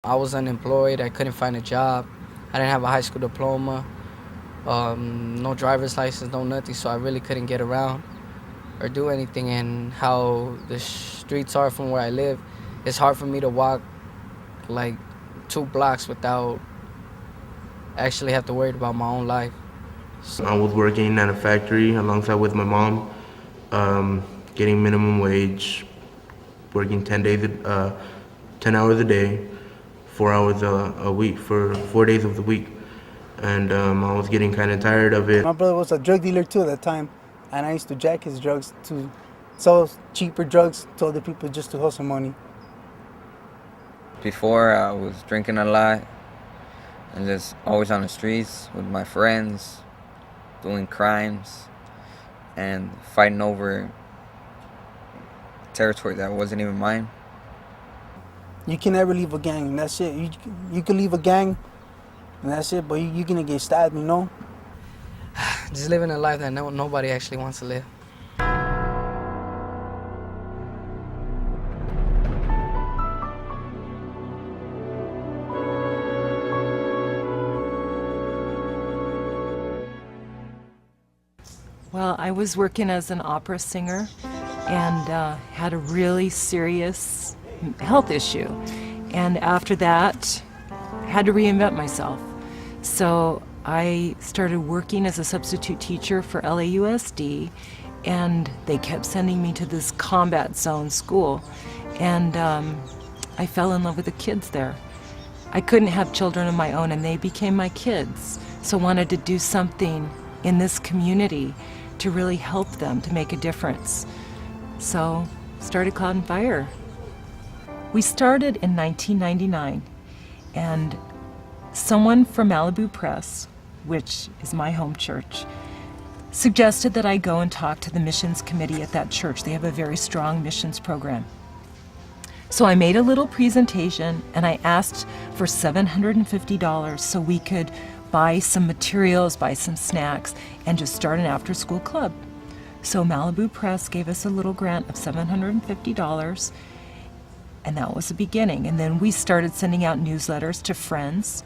I was unemployed. I couldn't find a job. I didn't have a high school diploma, no driver's license, no nothing, so I really couldn't get around or do anything. And how the streets are from where I live, it's hard for me to walk like 2 blocks without actually have to worry about my own life. So I was working at a factory alongside with my mom, getting minimum wage, working 10 hours a day, 4 hours a week for 4 days of the week. And I was getting kind of tired of it. My brother was a drug dealer too at that time, and I used to jack his drugs to sell cheaper drugs to other people just to hustle money. Before, I was drinking a lot and just always on the streets with my friends, doing crimes and fighting over territory that wasn't even mine. You can never leave a gang, and that's it. You can leave a gang, and that's it, but you're gonna get stabbed, you know? just living a life that nobody actually wants to live. Well, I was working as an opera singer and had a really serious health issue. And after that, had to reinvent myself. So I started working as a substitute teacher for LAUSD, and they kept sending me to this combat zone school. And I fell in love with the kids there. I couldn't have children of my own, and they became my kids. So wanted to do something in this community to really help them, to make a difference. So started Cloud and Fire. We started in 1999, and someone from Malibu Press, which is my home church, suggested that I go and talk to the missions committee at that church. They have a very strong missions program. So I made a little presentation and I asked for $750 so we could buy some materials, buy some snacks, and just start an after-school club. So Malibu Press gave us a little grant of $750, and that was the beginning. And then we started sending out newsletters to friends.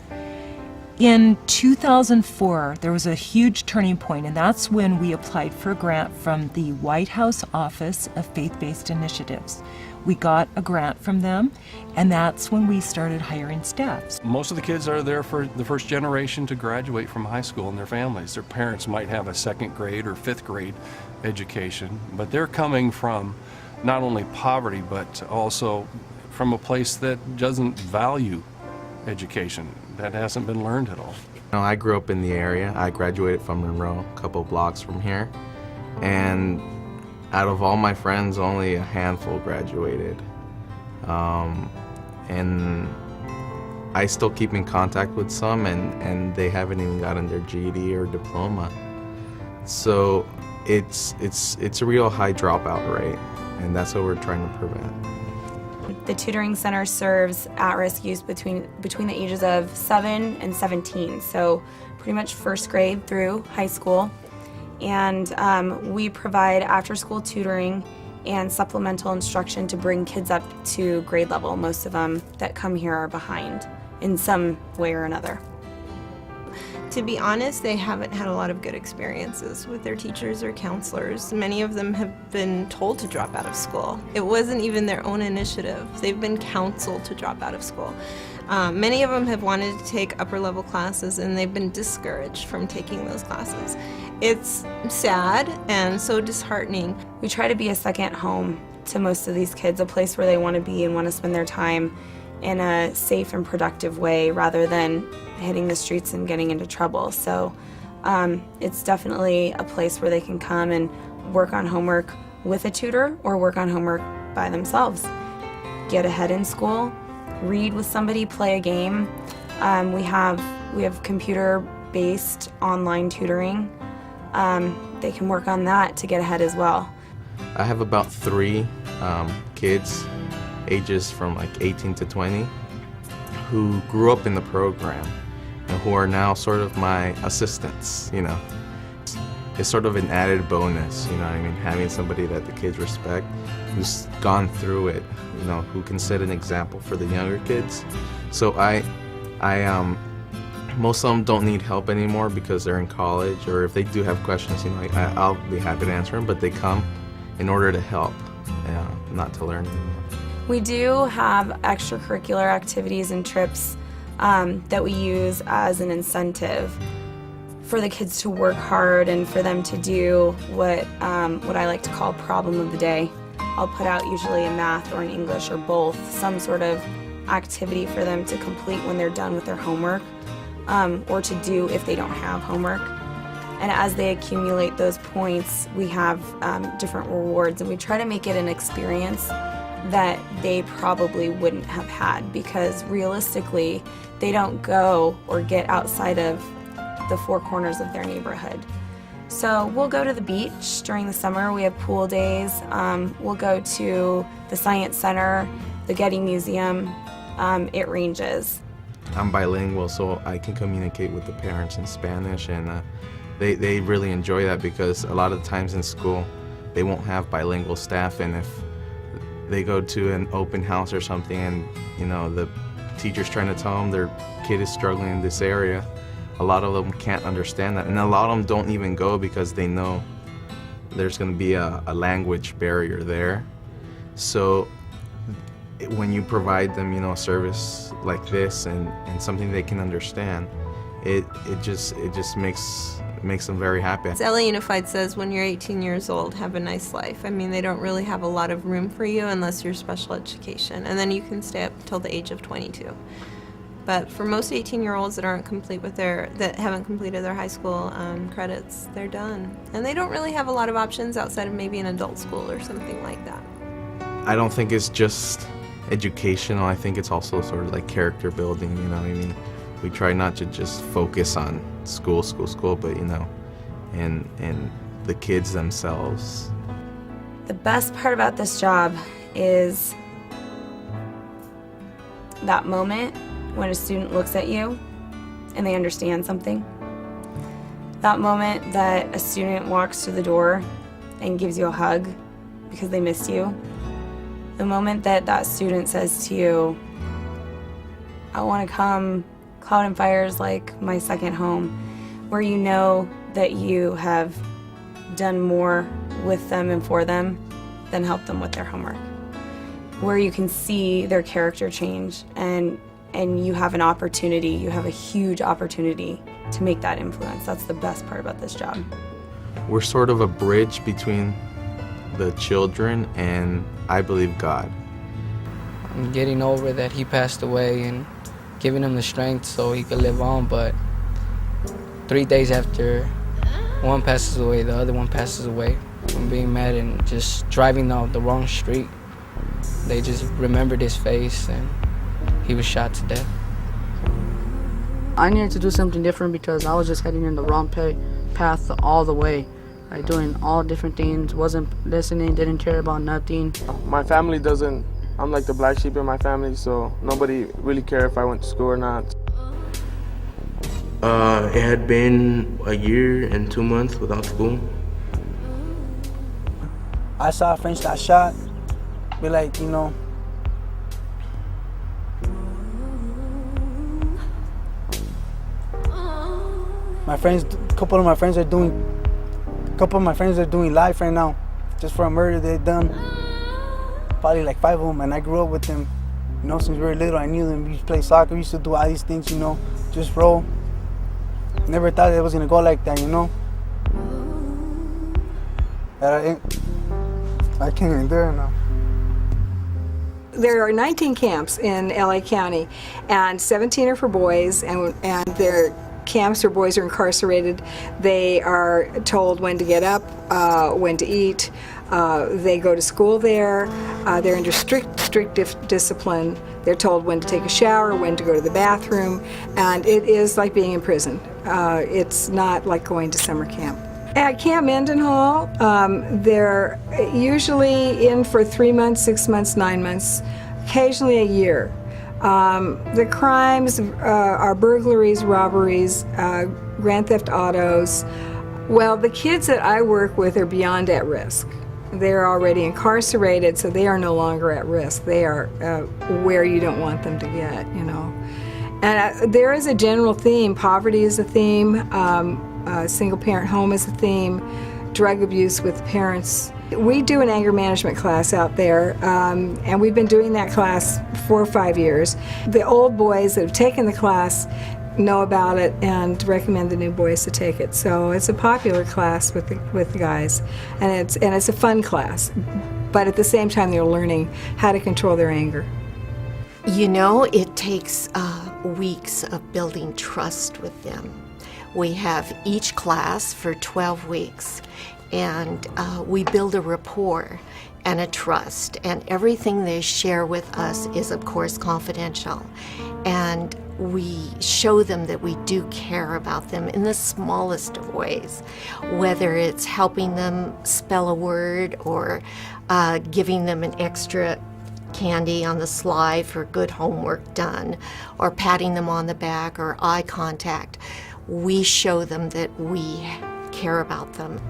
In 2004, there was a huge turning point, and that's when we applied for a grant from the White House Office of Faith-Based Initiatives. We got a grant from them, and that's when we started hiring staff. Most of the kids are there for the first generation to graduate from high school in their families. Their parents might have a 2nd grade or 5th grade education, but they're coming from not only poverty, but also from a place that doesn't value education, that hasn't been learned at all. I grew up in the area. I graduated from Monroe, a couple blocks from here, and out of all my friends, only a handful graduated. And I still keep in contact with some, and they haven't even gotten their GED or diploma. So it's a real high dropout rate, and that's what we're trying to prevent. The tutoring center serves at-risk youth between the ages of 7 and 17, so pretty much 1st grade through high school. And we provide after-school tutoring and supplemental instruction to bring kids up to grade level. Most of them that come here are behind in some way or another. To be honest, they haven't had a lot of good experiences with their teachers or counselors. Many of them have been told to drop out of school. It wasn't even their own initiative. They've been counseled to drop out of school. Many of them have wanted to take upper level classes, and they've been discouraged from taking those classes. It's sad and so disheartening. We try to be a second home to most of these kids, a place where they want to be and want to spend their time in a safe and productive way rather than hitting the streets and getting into trouble. So it's definitely a place where they can come and work on homework with a tutor or work on homework by themselves. Get ahead in school, read with somebody, play a game. We have computer-based online tutoring. They can work on that to get ahead as well. I have about 3 kids, ages from like 18 to 20, who grew up in the program and who are now sort of my assistants, you know. it's sort of an added bonus, you know what I mean? Having somebody that the kids respect, who's gone through it, you know, who can set an example for the younger kids. So most of them don't need help anymore because they're in college, or if they do have questions, you know, I'll be happy to answer them, but they come in order to help, not to learn anymore. We do have extracurricular activities and trips that we use as an incentive for the kids to work hard and for them to do what I like to call problem of the day. I'll put out usually a math or an English or both, some sort of activity for them to complete when they're done with their homework, or to do if they don't have homework. And as they accumulate those points, we have different rewards, and we try to make it an experience that they probably wouldn't have had, because realistically, they don't go or get outside of the four corners of their neighborhood. So we'll go to the beach during the summer. We have pool days. We'll go to the Science Center, the Getty Museum. It ranges. I'm bilingual, so I can communicate with the parents in Spanish, and they really enjoy that, because a lot of the times in school they won't have bilingual staff, and if they go to an open house or something and, you know, the teacher's trying to tell them their kid is struggling in this area, a lot of them can't understand that, and a lot of them don't even go because they know there's going to be a language barrier there. So when you provide them, you know, a service like this and something they can understand, it just makes them very happy. LA Unified says when you're 18 years old, have a nice life. I mean, they don't really have a lot of room for you unless you're special education, and then you can stay up till the age of 22. But for most 18-year-olds that haven't completed their high school credits, they're done. And they don't really have a lot of options outside of maybe an adult school or something like that. I don't think it's just educational. I think it's also sort of like character building, you know what I mean? We try not to just focus on school, but, you know, and the kids themselves. The best part about this job is that moment when a student looks at you and they understand something. That moment that a student walks through the door and gives you a hug because they missed you. The moment that that student says to you, I want to come, Cloud and Fire is like my second home, where you know that you have done more with them and for them than help them with their homework. Where you can see their character change, and you have an opportunity, you have a huge opportunity to make that influence. That's the best part about this job. We're sort of a bridge between the children and, I believe, God. I'm getting over that he passed away and giving him the strength so he could live on, but 3 days after one passes away, the other one passes away from being mad and just driving down the wrong street. They just remembered his face and he was shot to death. I needed to do something different because I was just heading in the wrong path all the way. Like doing all different things, wasn't listening, didn't care about nothing. My family doesn't, I'm like the black sheep in my family, so nobody really cared if I went to school or not. It had been a year and 2 months without school. I saw friends got shot, be like, you know, a couple of my friends are doing life right now, just for a murder they've done. Probably like 5 of them, and I grew up with them. You know, since we were little, I knew them. We used to play soccer, we used to do all these things, you know, just roll. Never thought it was gonna go like that, you know. But I can't endure it now. There are 19 camps in LA County, and 17 are for boys, and they're camps where boys are incarcerated. They are told when to get up, when to eat. They go to school there. They're under strict discipline. They're told when to take a shower, when to go to the bathroom, and it is like being in prison. It's not like going to summer camp. At Camp Mendenhall, they're usually in for 3 months, 6 months, 9 months, occasionally a year. The crimes are burglaries, robberies, grand theft autos, Well, the kids that I work with are beyond at risk. They're already incarcerated, so they are no longer at risk. They are where you don't want them to get, you know. And there is a general theme. Poverty is a theme. Single-parent home is a theme. Drug abuse with parents. We do an anger management class out there, and we've been doing that class 4 or 5 years. The old boys that have taken the class know about it and recommend the new boys to take it. So it's a popular class with the guys, and it's a fun class. But at the same time, they're learning how to control their anger. You know, it takes weeks of building trust with them. We have each class for 12 weeks, and we build a rapport and a trust, and everything they share with us is, of course, confidential. And we show them that we do care about them in the smallest of ways, whether it's helping them spell a word or giving them an extra candy on the sly for good homework done, or patting them on the back or eye contact. We show them that we care about them.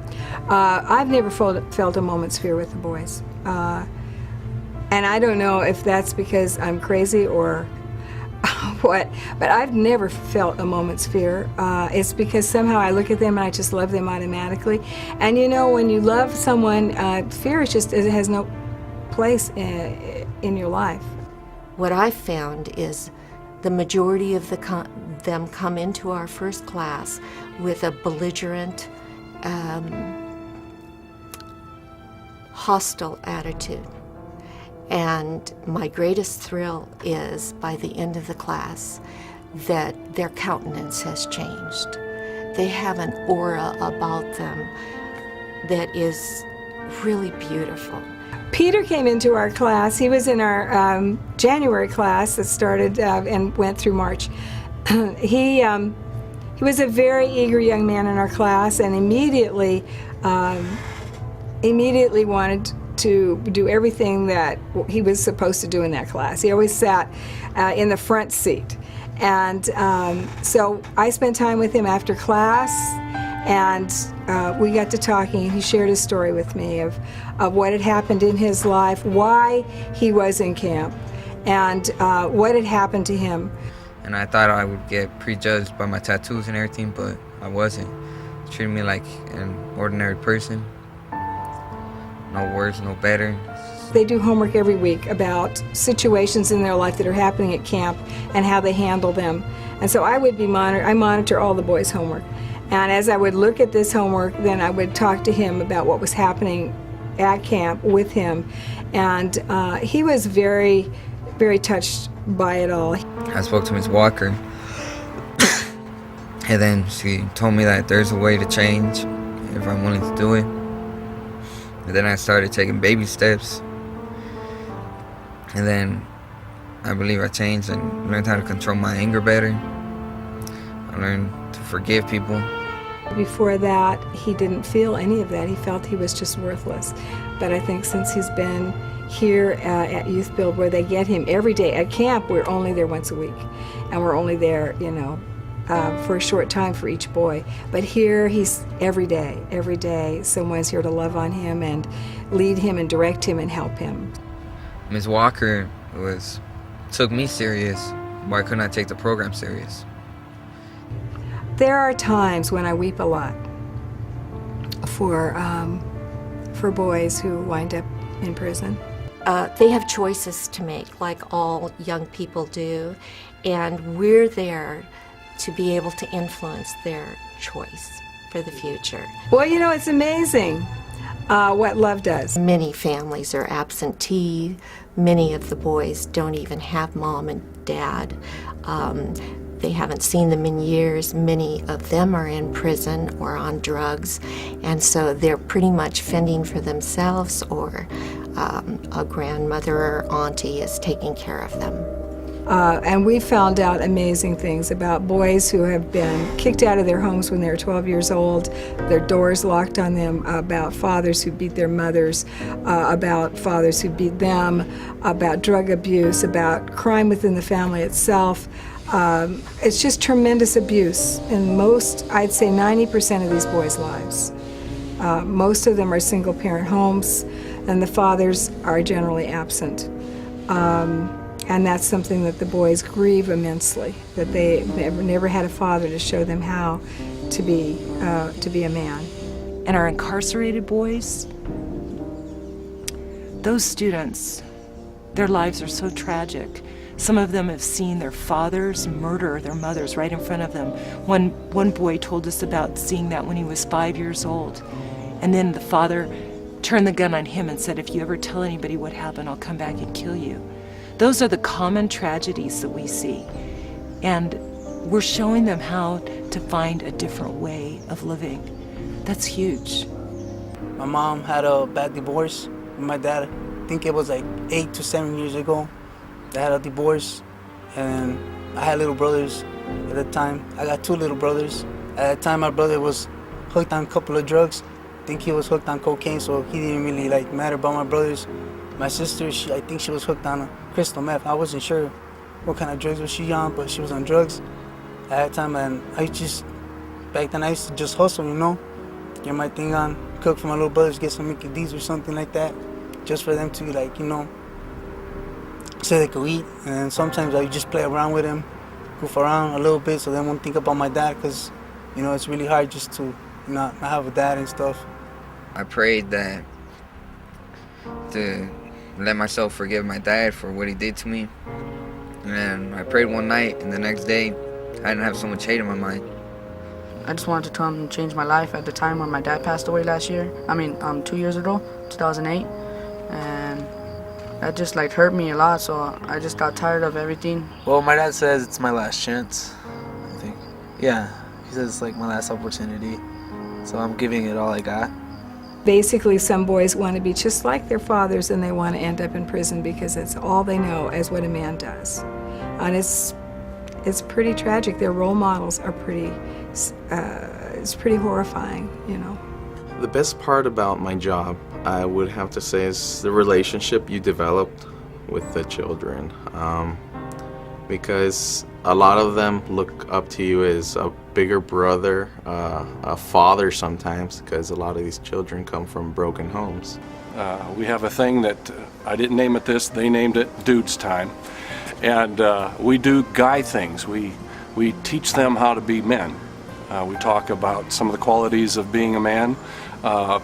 I've never felt a moment's fear with the boys. And I don't know if that's because I'm crazy or what, but I've never felt a moment's fear. It's because somehow I look at them and I just love them automatically. And you know, when you love someone, fear is just, it has no place in your life. What I've found is the majority of them come into our first class with a belligerent, hostile attitude. And my greatest thrill is, by the end of the class, that their countenance has changed. They have an aura about them that is really beautiful. Peter came into our class. He was in our January class that started and went through March. He was a very eager young man in our class, and immediately wanted to do everything that he was supposed to do in that class. He always sat in the front seat. And so I spent time with him after class, and we got to talking. He shared his story with me of what had happened in his life, why he was in camp, and what had happened to him. And I thought I would get prejudged by my tattoos and everything, but I wasn't. They treated me like an ordinary person. No worse, no better. They do homework every week about situations in their life that are happening at camp and how they handle them. And so I would be I monitor all the boys' homework. And as I would look at this homework, then I would talk to him about what was happening at camp with him. And he was very, very touched by it all. I spoke to Ms. Walker, and then she told me that there's a way to change if I'm willing to do it. And then I started taking baby steps. And then I believe I changed and learned how to control my anger better. I learned to forgive people. Before that, he didn't feel any of that. He felt he was just worthless. But I think since he's been here at Youth Build, where they get him every day, at camp we're only there once a week. And we're only there, you know, for a short time for each boy. But here he's every day someone's here to love on him and lead him and direct him and help him. Ms. Walker took me serious. Why couldn't I take the program serious? There are times when I weep a lot for boys who wind up in prison. They have choices to make, like all young people do, and we're there to be able to influence their choice for the future. Well, you know, it's amazing what love does. Many families are absentee. Many of the boys don't even have mom and dad. They haven't seen them in years. Many of them are in prison or on drugs, and so they're pretty much fending for themselves, or a grandmother or auntie is taking care of them. And we found out amazing things about boys who have been kicked out of their homes when they were 12 years old, their doors locked on them, about fathers who beat their mothers, about fathers who beat them, about drug abuse, about crime within the family itself. It's just tremendous abuse in most, I'd say 90% of these boys' lives. Most of them are single-parent homes, and the fathers are generally absent. And that's something that the boys grieve immensely, that they never had a father to show them how to be a man. And our incarcerated boys, those students, their lives are so tragic. Some of them have seen their fathers murder their mothers right in front of them. One boy told us about seeing that when he was 5 years old. And then the father turned the gun on him and said, if you ever tell anybody what happened, I'll come back and kill you. Those are the common tragedies that we see. And we're showing them how to find a different way of living. That's huge. My mom had a bad divorce with my dad. I think it was like 8 to 7 years ago. They had a divorce, and I had little brothers at the time. I got 2 little brothers. At the time, my brother was hooked on a couple of drugs. I think he was hooked on cocaine, so he didn't really matter about my brothers. My sister, I think she was hooked on crystal meth. I wasn't sure what kind of drugs was she on, but she was on drugs at that time. And back then I used to just hustle, get my thing on, cook for my little brothers, get some Mickey D's or something like that, just for them to so they could eat. And sometimes I just play around with them, goof around a little bit, so they won't think about my dad, because it's really hard just to not have a dad and stuff. I prayed to let myself forgive my dad for what he did to me. And then I prayed one night, and the next day, I didn't have so much hate in my mind. I just wanted to come and change my life at the time when my dad passed away last year. 2 years ago, 2008. And that just hurt me a lot, so I just got tired of everything. Well, my dad says it's my last chance, I think. Yeah, he says it's my last opportunity. So I'm giving it all I got. Basically, some boys want to be just like their fathers, and they want to end up in prison because it's all they know as what a man does. And it's pretty tragic. Their role models are it's pretty horrifying, The best part about my job, I would have to say, is the relationship you developed with the children. Because a lot of them look up to you as a bigger brother, a father sometimes, because a lot of these children come from broken homes. We have a thing that, I didn't name it this, they named it Dude's Time. And we do guy things. We teach them how to be men. We talk about some of the qualities of being a man, a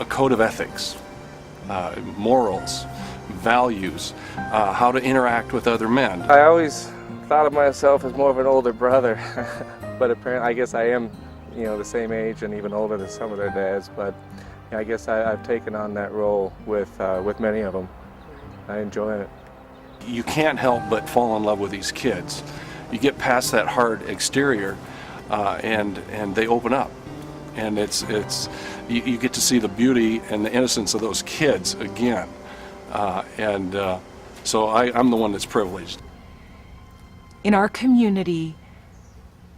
code of ethics, morals, values, how to interact with other men. I always thought of myself as more of an older brother, but apparently I guess I am, the same age and even older than some of their dads. But I guess I've taken on that role with many of them. I enjoy it. You can't help but fall in love with these kids. You get past that hard exterior, and they open up, and you get to see the beauty and the innocence of those kids again. So I'm the one that's privileged. In our community,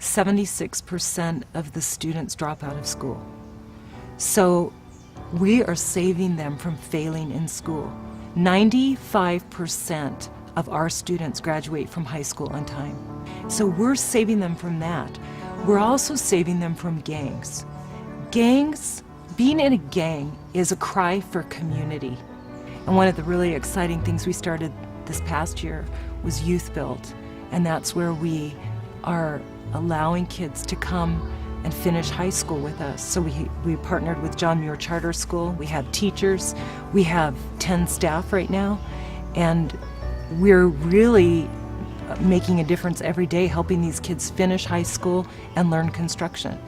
76% of the students drop out of school. So we are saving them from failing in school. 95% of our students graduate from high school on time. So we're saving them from that. We're also saving them from gangs. Gangs, being in a gang is a cry for community. And one of the really exciting things we started this past year was Youth Build. And that's where we are allowing kids to come and finish high school with us. So we partnered with John Muir Charter School. We have teachers. We have 10 staff right now. And we're really making a difference every day, helping these kids finish high school and learn construction.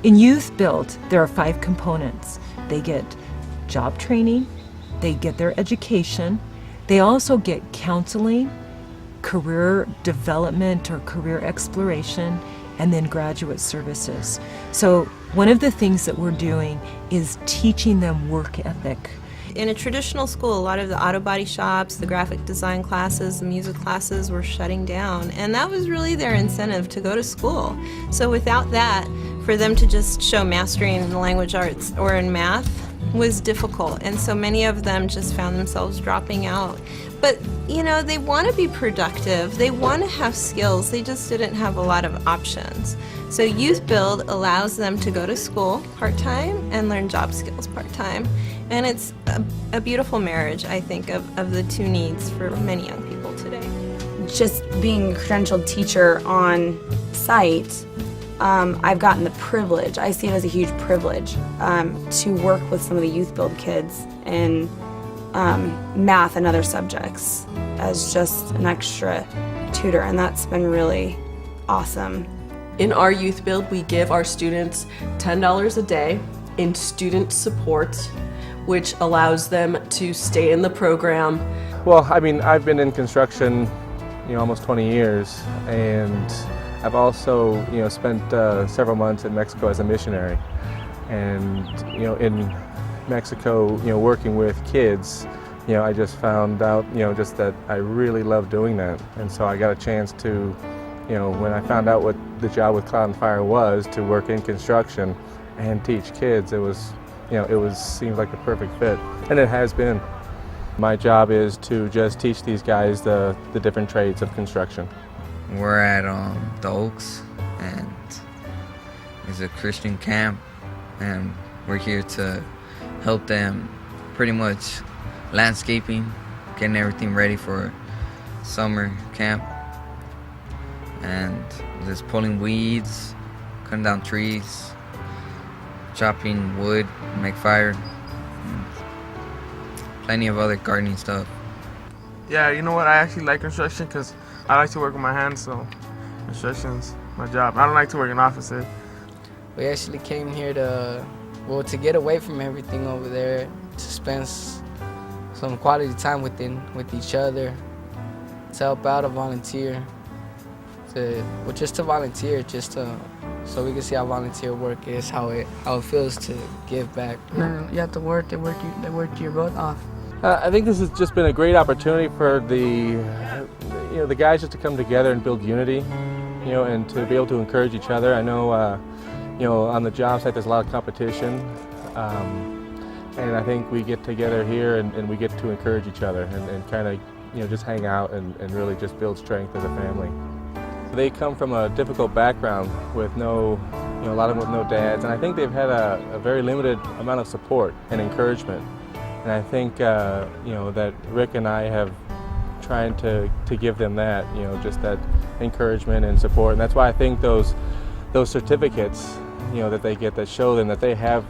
In Youth Build, there are 5 components. They get job training, they get their education, they also get counseling, career development or career exploration, and then graduate services. So one of the things that we're doing is teaching them work ethic. In a traditional school, a lot of the auto body shops, the graphic design classes, the music classes were shutting down, and that was really their incentive to go to school. So without that, for them to just show mastery in the language arts or in math, was difficult, and so many of them just found themselves dropping out. But, you know, they want to be productive, they want to have skills, they just didn't have a lot of options. So Youth Build allows them to go to school part-time and learn job skills part-time. And it's a beautiful marriage, I think, of the two needs for many young people today. Just being a credentialed teacher on site, I've gotten the privilege, I see it as a huge privilege, to work with some of the Youth Build kids in math and other subjects as just an extra tutor, and that's been really awesome. In our Youth Build, we give our students $10 a day in student support, which allows them to stay in the program. Well, I mean, I've been in construction, almost 20 years, and I've also, spent several months in Mexico as a missionary. And, in Mexico, working with kids, I just found out, just that I really love doing that. And so I got a chance to, when I found out what the job with Cloud and Fire was, to work in construction and teach kids, it was, seemed like the perfect fit. And it has been. My job is to just teach these guys the different trades of construction. We're at the Oaks, and it's a Christian camp, and we're here to help them pretty much landscaping, getting everything ready for summer camp, and just pulling weeds, cutting down trees, chopping wood, make fire, and plenty of other gardening stuff. Yeah, you know what? I actually like construction because I like to work with my hands, so construction's my job. I don't like to work in offices. We actually came here to get away from everything over there, to spend some quality time with each other, to help out, to volunteer, just to volunteer, so we can see how volunteer work is, how it feels to give back. You have to work, they work your butt off. I think this has just been a great opportunity for the guys just to come together and build unity, and to be able to encourage each other. I know, on the job site there's a lot of competition, and I think we get together here and we get to encourage each other and kind of, just hang out and really just build strength as a family. They come from a difficult background with a lot of them with no dads, and I think they've had a very limited amount of support and encouragement. And I think, that Rick and I have tried to give them that, just that encouragement and support. And that's why I think those certificates, that they get that show them that they have,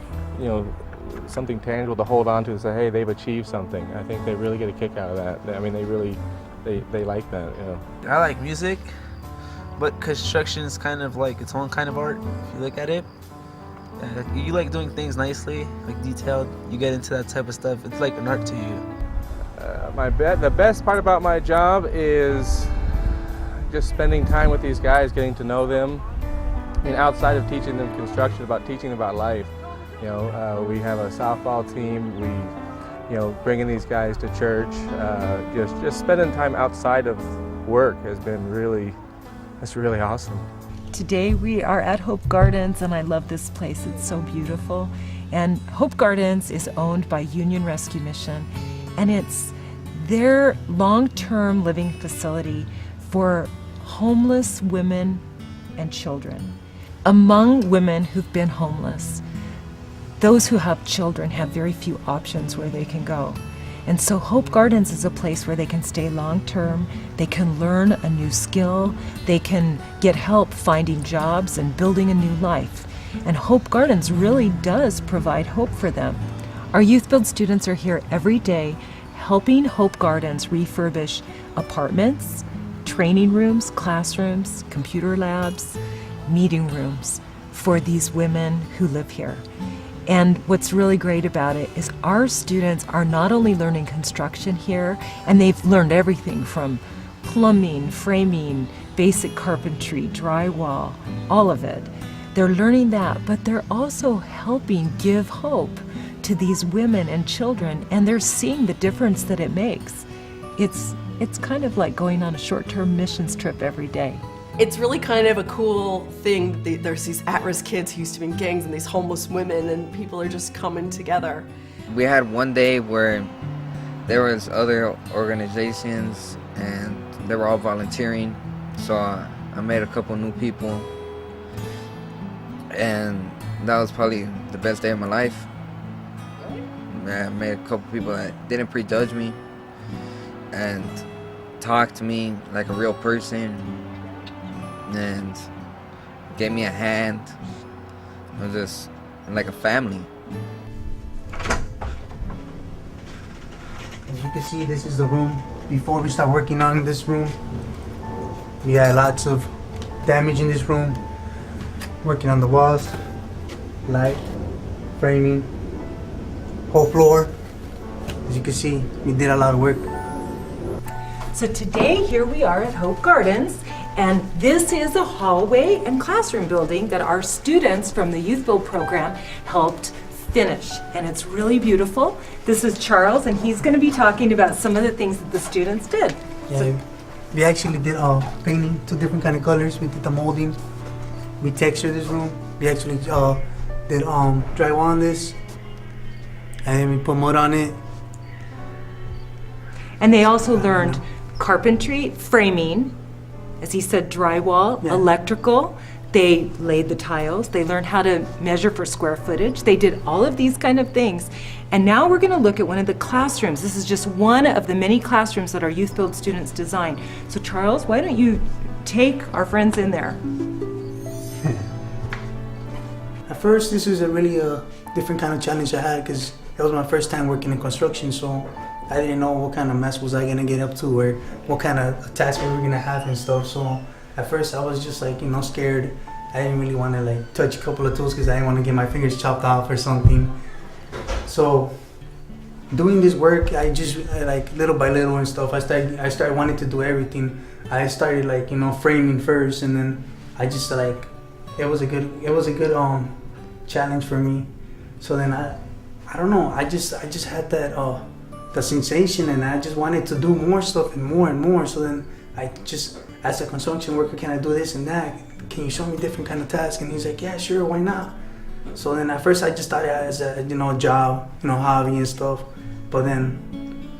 something tangible to hold on to and say, hey, they've achieved something. I think they really get a kick out of that. I mean, they like that, I like music, but construction is kind of like its own kind of art, if you look at it. You like doing things nicely, like detailed, you get into that type of stuff, it's like an art to you. The best part about my job is just spending time with these guys, getting to know them. I mean, outside of teaching them construction, about teaching them about life. We have a softball team, bringing these guys to church, just spending time outside of work has been really awesome. Today we are at Hope Gardens, and I love this place. It's so beautiful. And Hope Gardens is owned by Union Rescue Mission, and it's their long-term living facility for homeless women and children. Among women who've been homeless, those who have children have very few options where they can go. And so Hope Gardens is a place where they can stay long-term, they can learn a new skill, they can get help finding jobs and building a new life. And Hope Gardens really does provide hope for them. Our Youth Build students are here every day helping Hope Gardens refurbish apartments, training rooms, classrooms, computer labs, meeting rooms for these women who live here. And what's really great about it is our students are not only learning construction here, and they've learned everything from plumbing, framing, basic carpentry, drywall, all of it. They're learning that, but they're also helping give hope to these women and children, and they're seeing the difference that it makes. It's kind of like going on a short-term missions trip every day. It's really kind of a cool thing. There's these at-risk kids who used to be in gangs and these homeless women, and people are just coming together. We had one day where there was other organizations and they were all volunteering, so I met a couple new people, and that was probably the best day of my life. I met a couple people that didn't prejudge me and talked to me like a real person and gave me a hand. It was just like a family. As you can see, this is the room. Before we start working on this room, we had lots of damage in this room. Working on the walls, light, framing, whole floor. As you can see, we did a lot of work. So today, here we are at Hope Gardens, and this is a hallway and classroom building that our students from the Youth Build program helped finish, and it's really beautiful. This is Charles, and he's going to be talking about some of the things that the students did. Yeah, we actually did painting, 2 different kind of colors. We did the molding. We textured this room. We actually did drywall on this, and then we put mud on it. And they also learned carpentry, framing, as he said, drywall, electrical. They laid the tiles. They learned how to measure for square footage. They did all of these kind of things. And now we're going to look at one of the classrooms. This is just one of the many classrooms that our Youth Build students designed. So Charles, why don't you take our friends in there? At first, this was a really different kind of challenge I had because it was my first time working in construction, so I didn't know what kind of mess was I gonna get up to or what kind of tasks we were gonna have and stuff. So at first I was just like, scared. I didn't really want to like touch a couple of tools because I didn't want to get my fingers chopped off or something. So doing this work, I just like little by little and stuff. I started wanting to do everything. I started like framing first, and then I just like it was a good challenge for me. So then I don't know. I just had that the sensation, and I just wanted to do more stuff and more and more. So then I just, as a construction worker, can I do this and that? Can you show me different kind of tasks? And he's like, yeah, sure, why not? So then at first I just started as a job, hobby and stuff. But then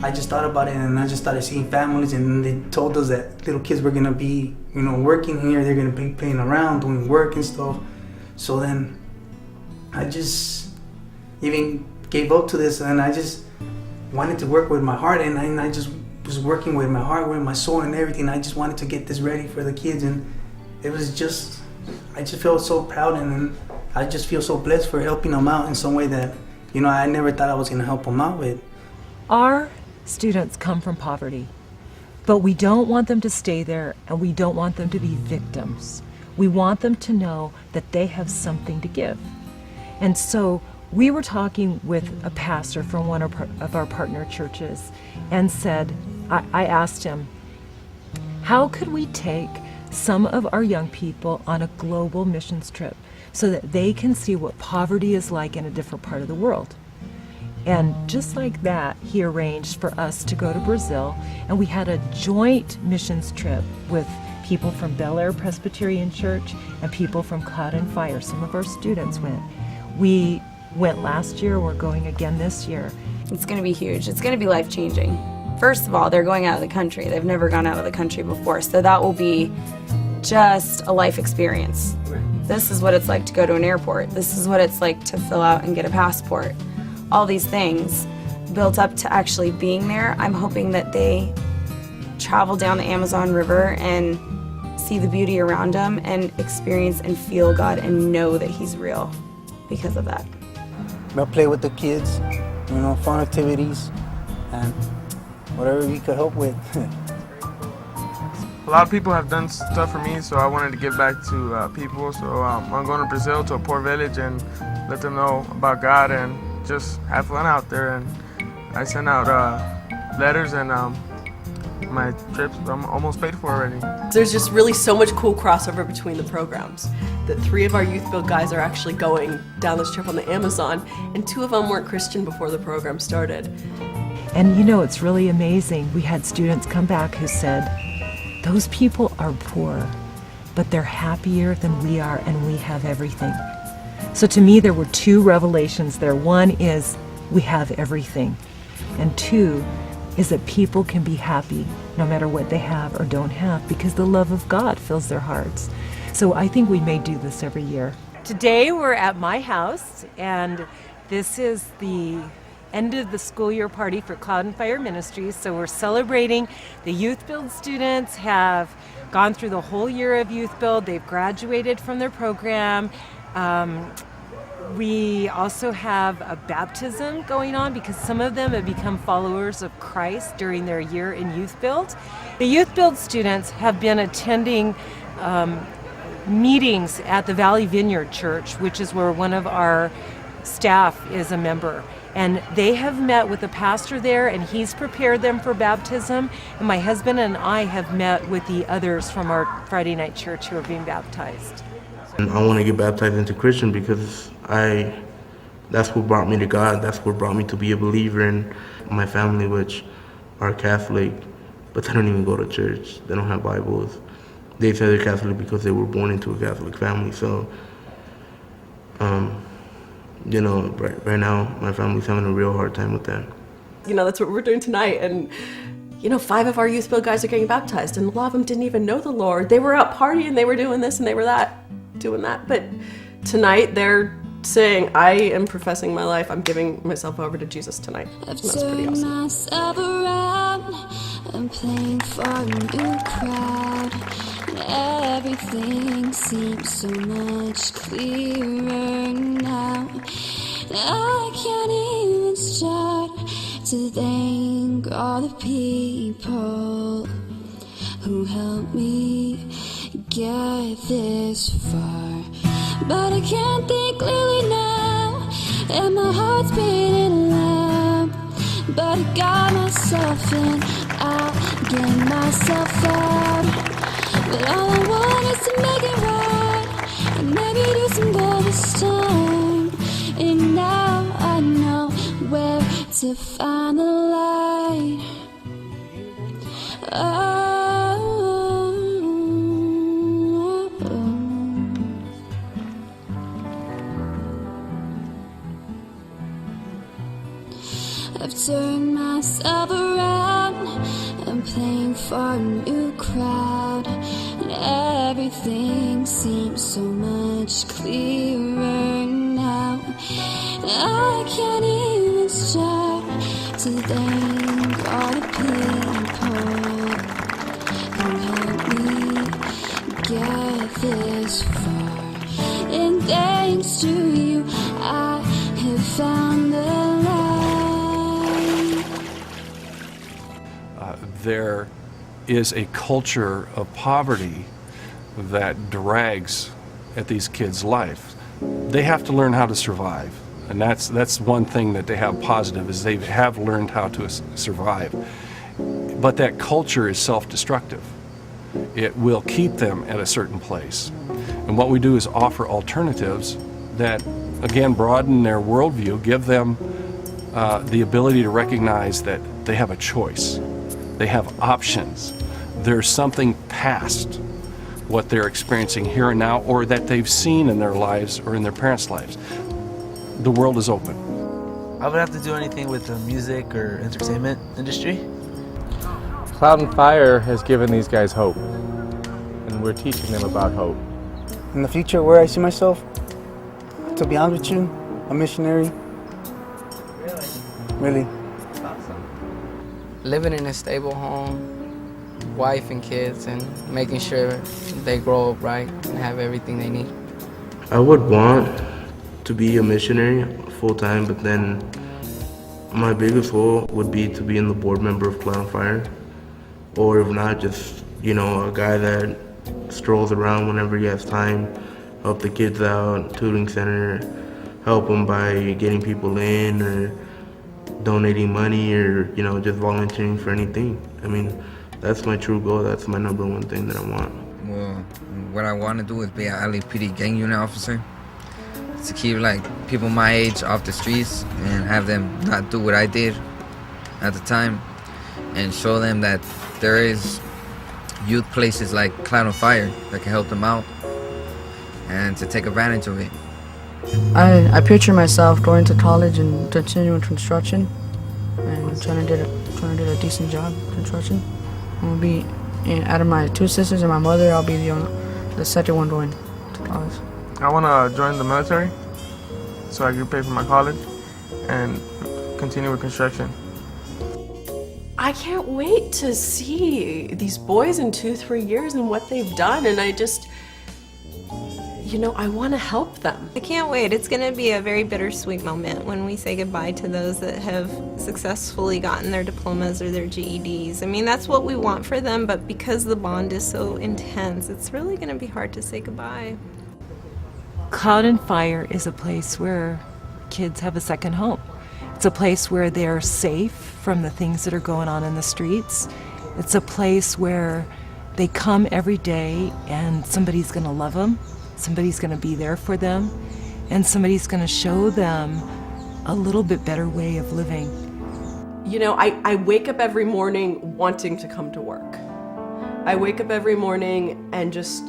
I just thought about it, and I just started seeing families, and they told us that little kids were gonna be, working here. They're gonna be playing around, doing work and stuff. So then I just even gave up to this, and I just wanted to work with my heart, and I just was working with my heart, with my soul and everything. I just wanted to get this ready for the kids, and it was just, I just felt so proud, and I just feel so blessed for helping them out in some way that, I never thought I was gonna help them out with. Our students come from poverty, but we don't want them to stay there, and we don't want them to be victims. We want them to know that they have something to give. And so we were talking with a pastor from one of our partner churches and said, I asked him, how could we take some of our young people on a global missions trip so that they can see what poverty is like in a different part of the world? And just like that, he arranged for us to go to Brazil, and we had a joint missions trip with people from Bel Air Presbyterian Church and people from Cloud and Fire. Some of our students went. We went last year, we're going again this year. It's going to be huge. It's going to be life-changing. First of all, they're going out of the country. They've never gone out of the country before, so that will be just a life experience. This is what it's like to go to an airport. This is what it's like to fill out and get a passport. All these things built up to actually being there. I'm hoping that they travel down the Amazon River and see the beauty around them and experience and feel God and know that He's real because of that. We'll play with the kids, fun activities, and whatever we could help with. A lot of people have done stuff for me, so I wanted to give back to people. So I'm going to Brazil, to a poor village, and let them know about God and just have fun out there. And I sent out letters, and my trips I'm almost paid for already. There's just really so much cool crossover between the programs. That 3 of our Youth Build guys are actually going down this trip on the Amazon, and 2 of them weren't Christian before the program started. And it's really amazing. We had students come back who said, those people are poor, but they're happier than we are, and we have everything. So to me, there were 2 revelations there. One is we have everything. And 2 is that people can be happy no matter what they have or don't have because the love of God fills their hearts. So I think we may do this every year. Today we're at my house, and this is the end of the school year party for Cloud and Fire Ministries. So we're celebrating the Youth Build students have gone through the whole year of Youth Build. They've graduated from their program. We also have a baptism going on because some of them have become followers of Christ during their year in Youth Build. The Youth Build students have been attending meetings at the Valley Vineyard Church, which is where one of our staff is a member. And they have met with the pastor there, and he's prepared them for baptism. And my husband and I have met with the others from our Friday night church who are being baptized. And I want to get baptized into Christian because that's what brought me to God. That's what brought me to be a believer in my family, which are Catholic, but they don't even go to church. They don't have Bibles. They say they're Catholic because they were born into a Catholic family. So, you know, right now, my family's having a real hard time with that. You know, that's what we're doing tonight. And, you know, 5 of our Youth Build guys are getting baptized, and a lot of them didn't even know the Lord. They were out partying, they were doing this and they were doing that. But tonight they're saying, I am professing my life. I'm giving myself over to Jesus tonight. And that's pretty awesome. Myself around, I'm playing for a new crowd. Everything seems so much clearer now. I can't even start to thank all the people who helped me get this far. But I can't think clearly now, and my heart's beating loud. But I got myself in, I'll get myself out. But all I want is to make it right, and maybe do some good this time. And now I know where to find the light. I've turned myself around, I'm playing for a new crowd, and everything seems so much clearer now. I can't even start to thank all the people who helped me get this far. And thanks to you, I have found the light. There is a culture of poverty that drags at these kids' life. They have to learn how to survive, and that's one thing that they have positive, is they have learned how to survive. But that culture is self-destructive. It will keep them at a certain place. And what we do is offer alternatives that, again, broaden their worldview, give them the ability to recognize that they have a choice. They have options. There's something past what they're experiencing here and now, or that they've seen in their lives or in their parents' lives. The world is open. I would have to do anything with the music or entertainment industry. Cloud and Fire has given these guys hope, and we're teaching them about hope. In the future, where I see myself, to be honest with you, a missionary. Really. Living in a stable home, wife and kids, and making sure they grow up right and have everything they need. I would want to be a missionary full-time, but then my biggest goal would be to be in the board member of Cloud and Fire, or if not, just, you know, a guy that strolls around whenever he has time, help the kids out, tutoring center, help them by getting people in, or donating money, or, you know, just volunteering for anything. I mean, that's my true goal. That's my number one thing that I want. Well, what I want to do is be an LAPD gang unit officer, to keep like people my age off the streets and have them not do what I did at the time, and show them that there is youth places like Cloud and Fire that can help them out, and to take advantage of it. I picture myself going to college and continuing construction and trying to do a decent job in construction. I'm gonna be, out of my 2 sisters and my mother, I'll be the second one going to college. I want to join the military so I can pay for my college and continue with construction. I can't wait to see these boys in 2-3 years and what they've done, and I just, I want to help them. I can't wait. It's going to be a very bittersweet moment when we say goodbye to those that have successfully gotten their diplomas or their GEDs. I mean, that's what we want for them, but because the bond is so intense, it's really going to be hard to say goodbye. Cloud and Fire is a place where kids have a second home. It's a place where they're safe from the things that are going on in the streets. It's a place where they come every day and somebody's going to love them, somebody's going to be there for them, and somebody's going to show them a little bit better way of living. I wake up every morning wanting to come to work. I wake up every morning and just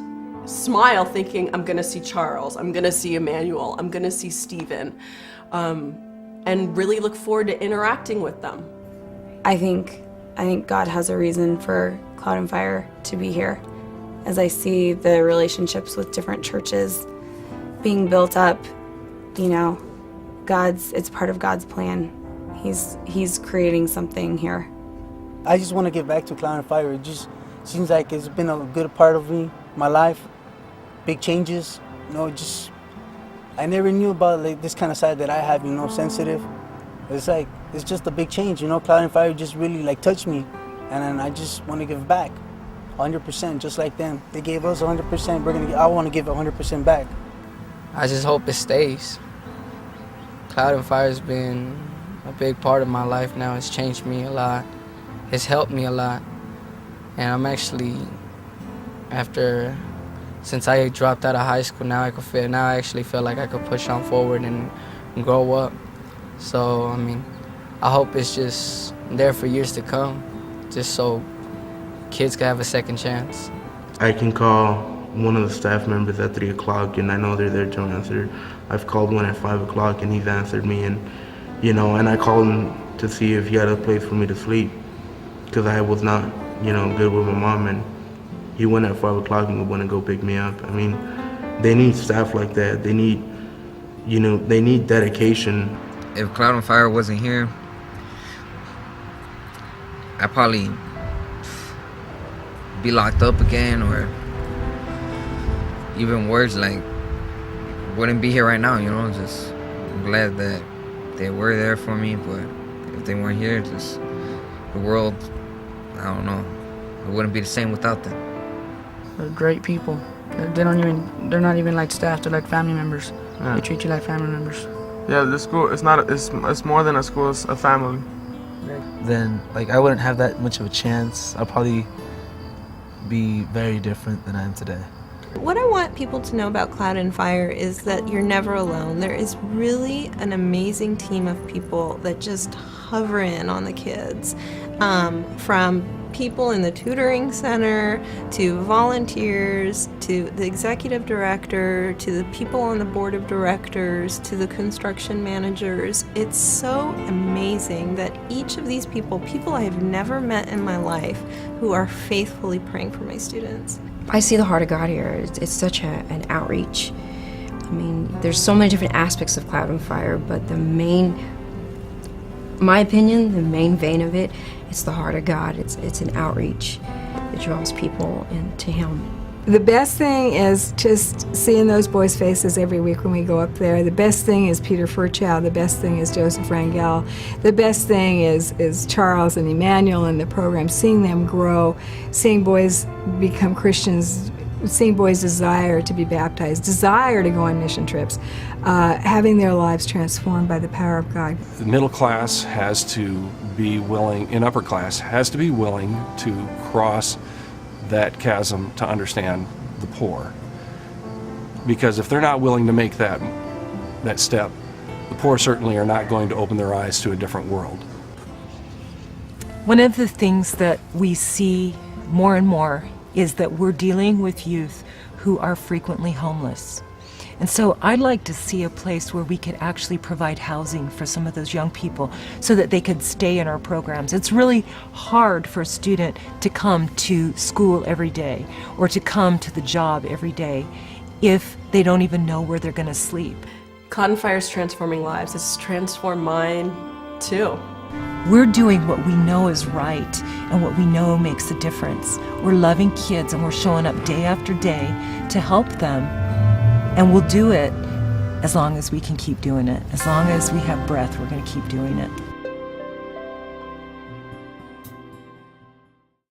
smile thinking I'm going to see Charles, I'm going to see Emmanuel, I'm going to see Stephen. And really look forward to interacting with them. I think God has a reason for Cloud and Fire to be here. As I see the relationships with different churches being built up, it's part of God's plan. He's creating something here. I just want to get back to Cloud and Fire. It just seems like it's been a good part of my life. Big changes, I never knew about this kind of side that I have, sensitive. It's just a big change, Cloud and Fire just really touched me, and then I just want to give back, 100%, just like them. They gave us 100%. I want to give 100% back. I just hope it stays. Cloud and Fire has been a big part of my life now. It's changed me a lot. It's helped me a lot, and I'm actually, since I dropped out of high school, now I actually feel like I could push on forward and grow up. So, I hope it's just there for years to come, just so kids can have a second chance. I can call one of the staff members at 3 o'clock and I know they're there to answer. I've called one at 5 o'clock and he's answered me, and I called him to see if he had a place for me to sleep because I was not, good with my mom, and he went at 5 o'clock and went to go pick me up. They need staff like that. They need, they need dedication. If Cloud and Fire wasn't here, I'd probably be locked up again, or even worse, wouldn't be here right now, just I'm glad that they were there for me, but if they weren't here, just the world, I don't know, it wouldn't be the same without them. They're great people. They're not even like staff, they're like family members. Yeah. They treat you like family members. Yeah, the school, it's more than a school, it's a family. Then I wouldn't have that much of a chance. I'll probably be very different than I am today. What I want people to know about Cloud and Fire is that you're never alone. There is really an amazing team of people that just hover in on the kids, from people in the tutoring center, to volunteers, to the executive director, to the people on the board of directors, to the construction managers. It's so amazing that each of these people I have never met in my life, who are faithfully praying for my students. I see the heart of God here. It's such an outreach. There's so many different aspects of Cloud and Fire, but my opinion, the main vein of it, it's the heart of God. It's an outreach that draws people into Him. The best thing is just seeing those boys' faces every week when we go up there. The best thing is Peter Furchow. The best thing is Joseph Rangel. The best thing is Charles and Emmanuel and the program, seeing them grow, seeing boys become Christians, seeing boys desire to be baptized, desire to go on mission trips, having their lives transformed by the power of God. The middle class has to be willing, and upper class has to be willing to cross that chasm to understand the poor. Because if they're not willing to make that step, the poor certainly are not going to open their eyes to a different world. One of the things that we see more and more is that we're dealing with youth who are frequently homeless. And so I'd like to see a place where we could actually provide housing for some of those young people so that they could stay in our programs. It's really hard for a student to come to school every day or to come to the job every day if they don't even know where they're going to sleep. Cloud and Fire is transforming lives. It's transformed mine too. We're doing what we know is right and what we know makes a difference. We're loving kids and we're showing up day after day to help them. And we'll do it as long as we can keep doing it. As long as we have breath, we're going to keep doing it.